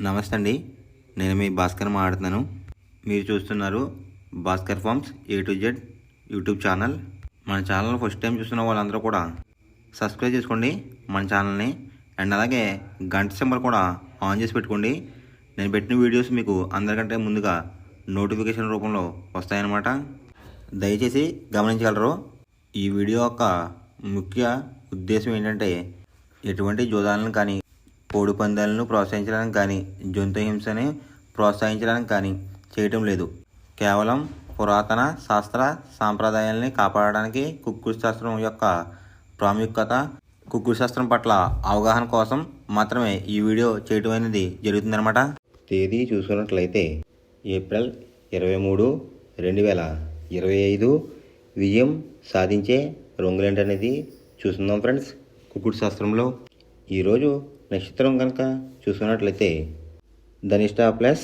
నమస్తే అండి. నేను మీ భాస్కర్ మాట్లాడుతున్నాను. మీరు చూస్తున్నారు Bhaskar farms A to Z YouTube channel. మన ఛానల్ ఫస్ట్ టైం చూస్తున్న వాళ్ళందరూ కూడా సబ్స్క్రైబ్ చేసుకోండి మన ఛానల్ని. అండ్ అలాగే గంట సింబల్ కూడా ఆన్ చేసి పెట్టుకోండి. నేను పెట్టిన వీడియోస్ మీకు అందరికంటే ముందుగా నోటిఫికేషన్ రూపంలో వస్తాయన్నమాట. దయచేసి గమనించగలరు. ఈ వీడియో యొక్క ముఖ్య ఉద్దేశం ఏంటంటే ఎటువంటి జోదాలను కానీ కోడి పందాలను ప్రోత్సహించడానికి కానీ జంతు హింసని ప్రోత్సహించడానికి కానీ చేయటం లేదు. కేవలం పురాతన శాస్త్ర సాంప్రదాయాల్ని కాపాడడానికి కుక్కుడు శాస్త్రం యొక్క ప్రాముఖ్యత, కుక్కుడు శాస్త్రం పట్ల అవగాహన కోసం మాత్రమే ఈ వీడియో చేయటం అనేది జరుగుతుందన్నమాట. తేదీ చూసుకున్నట్లయితే ఏప్రిల్ 23, 2025 విజయం సాధించే రంగులేంటి అనేది చూస్తున్నాం ఫ్రెండ్స్. కుక్కుడు శాస్త్రంలో ఈరోజు నక్షత్రం కనుక చూసుకున్నట్లయితే ధనిష్ట ప్లస్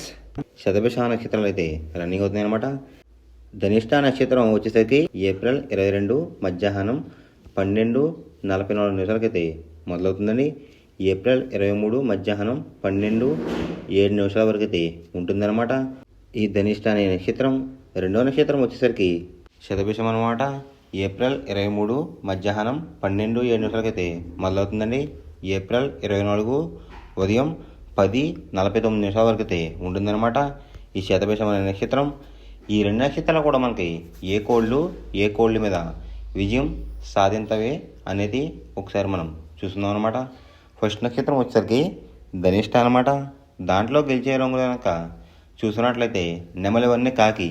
శతభిష నక్షత్రాలు అయితే రన్నింగ్ అవుతున్నాయి అనమాట. ధనిష్ట నక్షత్రం వచ్చేసరికి ఏప్రిల్ 22 మధ్యాహ్నం 12:44 మొదలవుతుందండి. ఏప్రిల్ 23 మధ్యాహ్నం 12:07 వరకు అయితే ఉంటుందన్నమాట. ఈ ధనిష్ట అనే నక్షత్రం రెండో నక్షత్రం వచ్చేసరికి శతభిషం అనమాట. ఏప్రిల్ 23 మధ్యాహ్నం 12:07 అయితే మొదలవుతుందండి. ఏప్రిల్ 24 ఉదయం 10:49 వరకు అయితే ఉంటుందన్నమాట ఈ శతభిషం అనే నక్షత్రం. ఈ రెండు నక్షత్రాలు కూడా మనకి ఏ కోళ్ళు మీద విజయం సాధించవే అనేది ఒకసారి మనం చూస్తున్నాం అనమాట. ఫస్ట్ నక్షత్రం వచ్చేసరికి ధనిష్ట అనమాట. దాంట్లో గెలిచే రంగులు కనుక చూసుకున్నట్లయితే నెమలివన్నీ కాకి,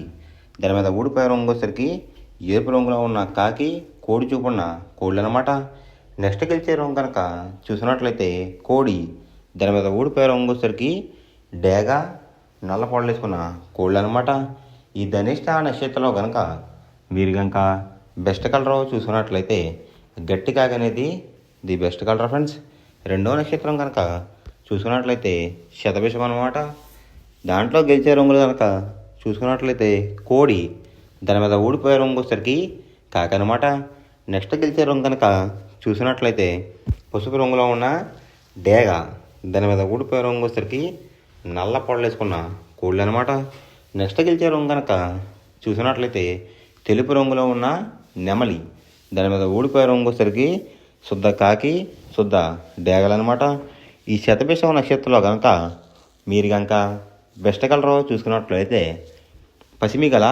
దాని మీద ఊడిపోయే రంగు వచ్చేసరికి ఎరుపు రంగులో ఉన్న కాకి, కోడి చూపున్న కోళ్ళు అనమాట. నెక్స్ట్ గెలిచే రంగు కనుక చూసినట్లయితే కోడి, దాని మీద ఊడిపోయే రంగు వచ్చేసరికి డేగ, నల్ల పొడలు వేసుకున్న కోళ్ళు అనమాట. ఈ ధనిష్ట నక్షత్రంలో కనుక మీరు కనుక బెస్ట్ కలర్ చూసుకున్నట్లయితే గట్టి కాకి అనేది ది బెస్ట్ కలర్ ఫ్రెండ్స్. రెండో నక్షత్రం కనుక చూసుకున్నట్లయితే శతభిషం అనమాట. దాంట్లో గెలిచే రంగులు కనుక చూసుకున్నట్లయితే కోడి, దాని మీద ఊడిపోయే రంగు వచ్చేసరికి కాకి అనమాట. నెక్స్ట్ గెలిచే రంగు కనుక చూసినట్లయితే పసుపు రంగులో ఉన్న డేగ, దాని మీద ఊడిపోయే రంగు వచ్చేసరికి నల్ల పొడలు వేసుకున్న కోళ్ళు అనమాట. నెక్స్ట్ గెలిచే రంగు కనుక చూసినట్లయితే తెలుపు రంగులో ఉన్న నెమలి, దాని మీద ఊడిపోయే రంగు వచ్చేసరికి శుద్ధ కాకి, శుద్ధ డేగలు అనమాట. ఈ శతభిషం నక్షత్రంలో కనుక మీరు కనుక బెస్ట్ కలర్ చూసుకున్నట్లయితే పసిమి గల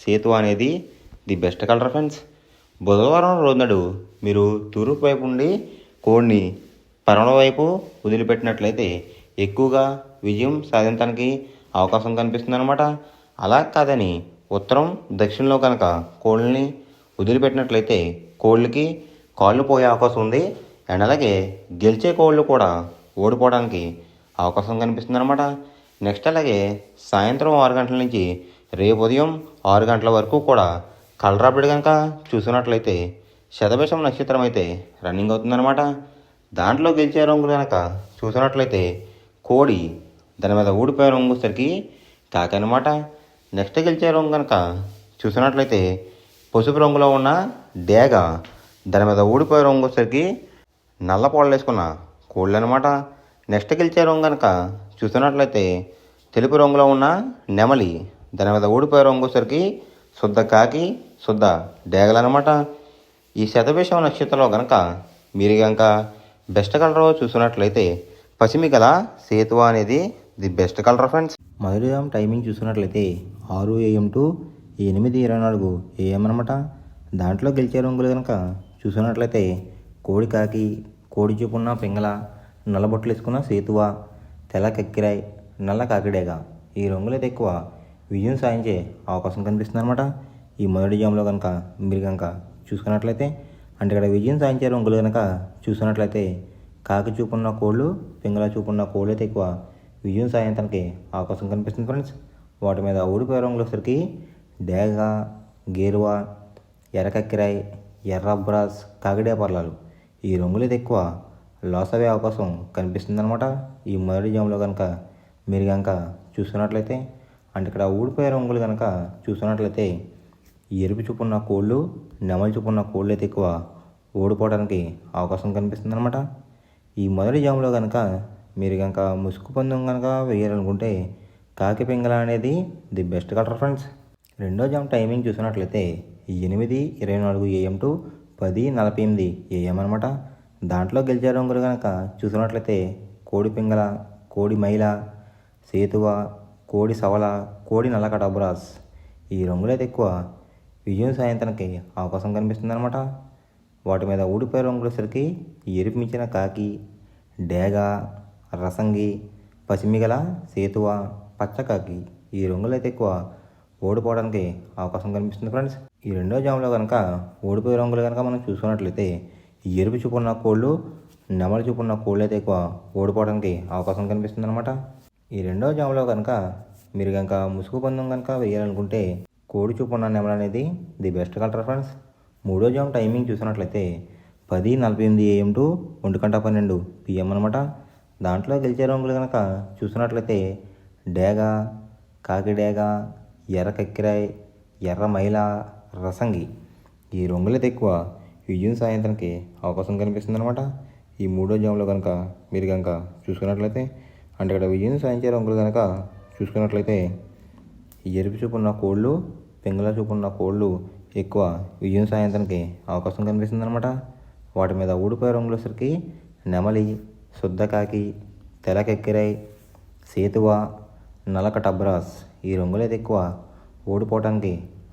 సేతు అనేది ది బెస్ట్ కలర్ ఫ్రెండ్స్. బుధవారం రోజునాడు మీరు తూర్పు వైపు ఉండి కోడిని పడమర వైపు వదిలిపెట్టినట్లయితే ఎక్కువగా విజయం సాధించడానికి అవకాశం కనిపిస్తుంది అనమాట. అలా కాదని ఉత్తరం దక్షిణంలో కనుక కోళ్ళని వదిలిపెట్టినట్లయితే కోళ్ళకి కాళ్ళు పోయే అవకాశం ఉంది. అండ్ అలాగే గెలిచే కోళ్ళు కూడా ఓడిపోవడానికి అవకాశం కనిపిస్తుంది అనమాట. నెక్స్ట్ అలాగే సాయంత్రం 6 గంటల నుంచి రేపు ఉదయం 6 గంటల వరకు కూడా కలర్ అప్డేట్ కనుక చూసినట్లయితే శతభిషం నక్షత్రం అయితే రన్నింగ్ అవుతుందన్నమాట. దాంట్లో గెలిచే రంగులు కనుక చూసినట్లయితే కోడి, దాని మీద ఊడిపోయే రంగు వచ్చేసరికి కాకి అనమాట. నెక్స్ట్ గెలిచే రంగు కనుక చూసినట్లయితే పసుపు రంగులో ఉన్న డేగ, దాని మీద ఊడిపోయే రంగు వచ్చేసరికి నల్ల పొడలు వేసుకున్న కోళ్ళు అనమాట. నెక్స్ట్ గెలిచే రంగు కనుక చూసినట్లయితే తెలుపు రంగులో ఉన్న నెమలి, దాని మీద ఊడిపోయే రంగు వచ్చేసరికి శుద్ధ కాకి, శుద్ధ డేగలు అనమాట. ఈ శతభిషం నక్షత్రంలో కనుక మీరు కనుక బెస్ట్ కలర్ చూసినట్లయితే పసిమి గల సేతు అనేది ది బెస్ట్ కలర్ ఫ్రెండ్స్. మొదటి టైమింగ్ చూసినట్లయితే 6 AM to 8:24 AM అనమాట. దాంట్లో గెలిచే రంగులు కనుక చూసినట్లయితే కోడి కాకి, కోడి చూపున్న పింగళ, నల్లబొట్లు వేసుకున్న సేతువ, తెల్ల కక్కిరాయ్, నల్ల కాకిడేగ, ఈ రంగులు అయితే ఎక్కువ విజయం సాధించే అవకాశం కనిపిస్తుంది అనమాట. ఈ మొదటి జామ్లో కనుక మీరు కనుక చూసుకున్నట్లయితే అంటే ఇక్కడ విజయం సాధించే రంగులు కనుక చూసుకున్నట్లయితే కాకి చూపున్న కోళ్ళు, పింగళ చూపున్న కోళ్ళు అయితే ఎక్కువ విజయం సాధించడానికి అవకాశం కనిపిస్తుంది ఫ్రెండ్స్. వాటి మీద ఊడిపోయే రంగులు వచ్చేసరికి డేగ, గేరువ, ఎర్ర కక్కిరాయ్, ఎర్ర బ్రాస్, కాకిడే పర్లాలు, ఈ రంగులు అయితే ఎక్కువ లాస్ అయ్యే అవకాశం కనిపిస్తుంది అనమాట. ఈ మొదటి జామ్లో కనుక మీరు కనుక చూసుకున్నట్లయితే అంటే ఇక్కడ ఊడిపోయే రంగులు కనుక చూసుకున్నట్లయితే ఎరుపు చూపున్న కోళ్ళు, నెమలి చూపున్న కోళ్ళు అయితే ఎక్కువ ఓడిపోవడానికి అవకాశం కనిపిస్తుంది అనమాట. ఈ మొదటి జామ్లో కనుక మీరు కనుక ముసుగు పందెం కనుక వేయాలనుకుంటే కాకి పింగళ అనేది ది బెస్ట్ కలర్ ఫ్రెండ్స్. రెండో జామ్ టైమింగ్ చూసినట్లయితే 8:24 AM టు 10:48 AM అనమాట. దాంట్లో గెలిచే రంగులు కనుక చూసినట్లయితే కోడి పింగళ, కోడి మైల, సేతువ, కోడి సవల, కోడి నల్ల కటబ్రాస్. ఈ రంగులైతే ఎక్కువ విజయం సాయంత్రానికి అవకాశం కనిపిస్తుంది అనమాట. వాటి మీద ఊడిపోయే రంగులసరికి ఎరుపు మించిన కాకి, డేగ, రసంగి, పసిమిగల, సేతువ, పచ్చకాకి. ఈ రంగులైతే ఎక్కువ ఓడిపోవడానికి అవకాశం కనిపిస్తుంది ఫ్రెండ్స్. ఈ రెండో జాములో కనుక ఓడిపోయే రంగులు కనుక మనం చూసుకున్నట్లయితే ఎరుపు చూపున్న కోళ్ళు, నెమలి చూపున్న కోళ్ళు అయితే ఎక్కువ ఓడిపోవడానికి అవకాశం కనిపిస్తుంది అనమాట. ఈ రెండో జాములో కనుక మీరు కనుక ముసుగు పందెం కనుక వేయాలనుకుంటే కోడి చూపున్న నెమలి అనేది ది బెస్ట్ కలర్ ఫ్రెండ్స్. మూడో జామ్ టైమింగ్ చూసినట్లయితే 10:48 AM టు 1:12 PM అనమాట. దాంట్లో గెలిచే రంగులు కనుక చూసినట్లయితే డేగ, కాకి డేగ, ఎర్ర కక్కిరాయ్, ఎర్ర మైల, రసంగి. ఈ రంగులైతే ఎక్కువ విజయం సాయంత్రానికి అవకాశం కనిపిస్తుంది అనమాట. ఈ మూడో జాములో కనుక మీరు కనుక చూసుకున్నట్లయితే అంటే ఇక్కడ విజయం సాధించే రంగులు కనుక చూసుకున్నట్లయితే ఎరుపు చూపున్న కోళ్ళు, పింగళ చూపున్న కోళ్ళు ఎక్కువ విజయం సాయంత్రానికి అవకాశం కనిపిస్తుంది అనమాట. వాటి మీద ఊడిపోయే రంగులసరికి నెమలి, శుద్ధకాకి, తెలకెక్కిరాయ్, సేతువ, నలక టబ్రాస్. ఈ రంగులైతే ఎక్కువ ఓడిపోవడానికి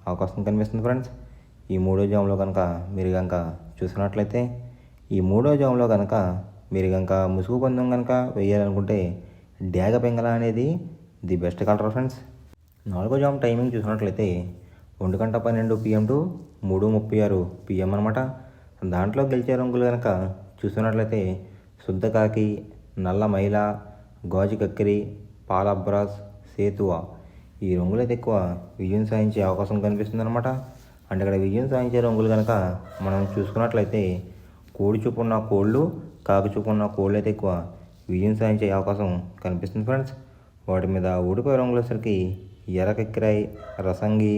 అవకాశం కనిపిస్తుంది ఫ్రెండ్స్. ఈ మూడో జాములో కనుక మీరు కనుక చూసినట్లయితే ఈ మూడో జాములో కనుక మీరు కనుక ముసుగు పందెం కనుక వేయాలనుకుంటే డేగ పింగళ అనేది ది బెస్ట్ కలర్ ఫ్రెండ్స్. నాలుగో జామ్ టైమింగ్ చూసినట్లయితే 1:12 PM టు 3:36 PM అనమాట. దాంట్లో గెలిచే రంగులు కనుక చూసినట్లయితే శుద్ధకాకి, నల్ల మైల, గాజు కక్కిరి, పాలబ్రాస్, సేతువ. ఈ రంగులైతే ఎక్కువ విజయం సాధించే అవకాశం కనిపిస్తుంది అనమాట. అంటే ఇక్కడ విజయం సాధించే రంగులు కనుక మనం చూసుకున్నట్లయితే కోడి చూపున్న కోళ్ళు, కాకి చూపున్న కోళ్ళు అయితే ఎక్కువ విజయం సాధించే అవకాశం కనిపిస్తుంది ఫ్రెండ్స్. వాటి మీద ఊడిపోయే రంగులసరికి ఎర్ర కక్కిరాయ్, రసంగి,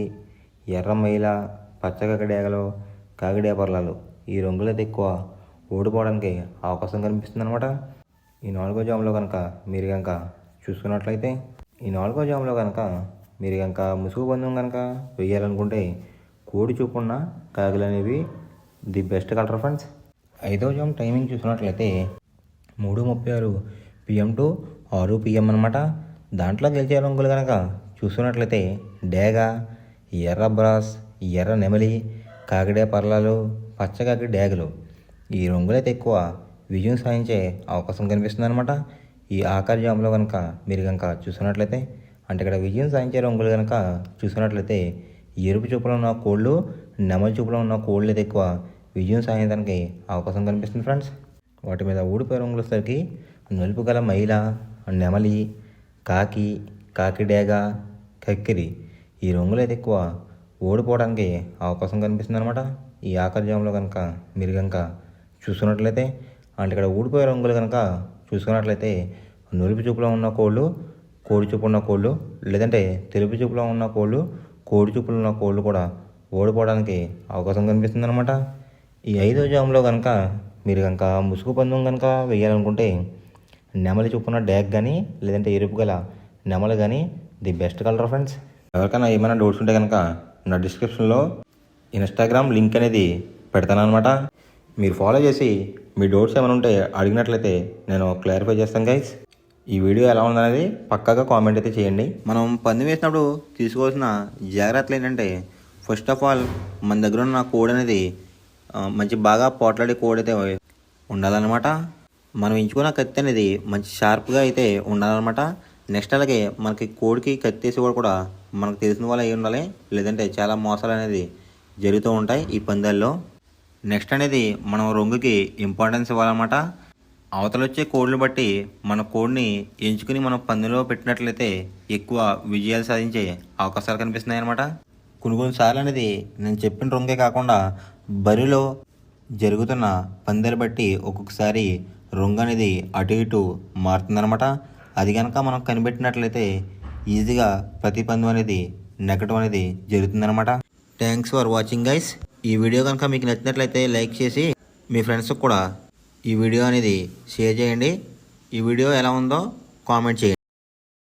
ఎర్ర మైల, పచ్చకాకి డేగలు, కాకిడే పర్లాలు. ఈ రంగులైతే ఎక్కువ ఓడిపోవడానికి అవకాశం కనిపిస్తుంది అనమాట. ఈ నాలుగో జాములో కనుక మీరు కనుక చూసుకున్నట్లయితే ఈ నాలుగో జాములో కనుక మీరు కనుక ముసుగు పందెం కనుక వేయాలనుకుంటే కోడి చూపున్న కాకులు అనేవి ది బెస్ట్ కలర్ ఫ్రెండ్స్. ఐదో జామ్ టైమింగ్ చూసుకున్నట్లయితే 3:36 PM టు 6 PM అనమాట. దాంట్లో గెలిచే రంగులు కనుక చూసుకున్నట్లయితే డేగ, ఎర్ర బ్రాస్, ఎర్ర నెమలి, కాకిడే పర్లాలు, పచ్చకాకి డేగలు. ఈ రంగులైతే ఎక్కువ విజయం సాధించే అవకాశం కనిపిస్తుంది అనమాట. ఈ ఆఖరి జాములో కనుక మీరు కనుక చూసుకున్నట్లయితే అంటే ఇక్కడ విజయం సాధించే రంగులు కనుక చూసుకున్నట్లయితే ఎరుపు చూపులో ఉన్న కోళ్ళు, నెమలి చూపులో ఉన్న కోళ్ళు అయితే ఎక్కువ విజయం సాధించడానికి అవకాశం కనిపిస్తుంది ఫ్రెండ్స్. వాటి మీద ఊడిపోయే రంగులసరికి నలుపు గల మైల, నెమలి, కాకి, కాకి డేగ, కక్కిరి. ఈ రంగులైతే ఎక్కువ ఓడిపోవడానికి అవకాశం కనిపిస్తుంది అనమాట. ఈ ఆఖరి జాములో కనుక మీరు కనుక చూసుకున్నట్లయితే అంటే ఇక్కడ ఊడిపోయే రంగులు కనుక చూసుకున్నట్లయితే నలుపు చూపులో ఉన్న కోళ్ళు, కోడి చూపు ఉన్న కోళ్ళు, లేదంటే తెలుపు చూపులో ఉన్న కోళ్ళు, కోడి చూపులో ఉన్న కోళ్ళు కూడా ఓడిపోవడానికి అవకాశం కనిపిస్తుంది అనమాట. ఈ ఐదో జాములో కనుక మీరు కనుక ముసుగు పందెం కనుక వేయాలనుకుంటే నెమలి చూపున్న డ్యాగ్ కానీ లేదంటే ఎరుపు గల నెమలి కానీ ది బెస్ట్ కలర్ ఫ్రెండ్స్. ఎవరికైనా ఏమైనా డౌట్స్ ఉంటే కనుక నా డిస్క్రిప్షన్లో ఇన్స్టాగ్రామ్ లింక్ అనేది పెడతాను అనమాట. మీరు ఫాలో చేసి మీ డౌట్స్ ఏమైనా ఉంటే అడిగినట్లయితే నేను క్లారిఫై చేస్తాను గైస్. ఈ వీడియో ఎలా ఉందనేది పక్కాగా కామెంట్ అయితే చేయండి. మనం పందెం వేసినప్పుడు తీసుకోవాల్సిన జాగ్రత్తలు ఏంటంటే ఫస్ట్ ఆఫ్ ఆల్ మన దగ్గర ఉన్న కోడ్ అనేది మంచి బాగా పోట్లాడే కోడ్ అయితే ఉండాలన్నమాట. మనం ఎంచుకున్న కత్తి అనేది మంచి షార్ప్గా అయితే ఉండాలన్నమాట. నెక్స్ట్ అలాగే మనకి కోడికి కత్తి వేసి కూడా మనకు తెలిసిన వాళ్ళు అయి ఉండాలి, లేదంటే చాలా మోసాలు అనేది జరుగుతూ ఉంటాయి ఈ పందాల్లో. నెక్స్ట్ అనేది మనం రంగుకి ఇంపార్టెన్స్ ఇవ్వాలన్నమాట. అవతల వచ్చే కోడ్లు బట్టి మన కోడ్ని ఎంచుకుని మనం పందెంలో పెట్టినట్లయితే ఎక్కువ విజయాలు సాధించే అవకాశాలు కనిపిస్తున్నాయి అన్నమాట. కొన్నిసార్లు అనేది నేను చెప్పిన రంగే కాకుండా బరిలో జరుగుతున్న పందాలు బట్టి ఒక్కొక్కసారి రంగు అనేది అటు ఇటు మారుతుందన్నమాట. అది కనుక మనం కనిపెట్టినట్లయితే ఈజీగా ప్రతి పందెం అనేది నెగ్గడం అనేది జరుగుతుందన్నమాట. Thanks for watching guys. ఈ వీడియో కనుక మీకు నచ్చినట్లయితే లైక్ చేసి మీ ఫ్రెండ్స్కి కూడా ఈ వీడియో అనేది షేర్ చేయండి. ఈ వీడియో ఎలా ఉందో కామెంట్ చేయండి.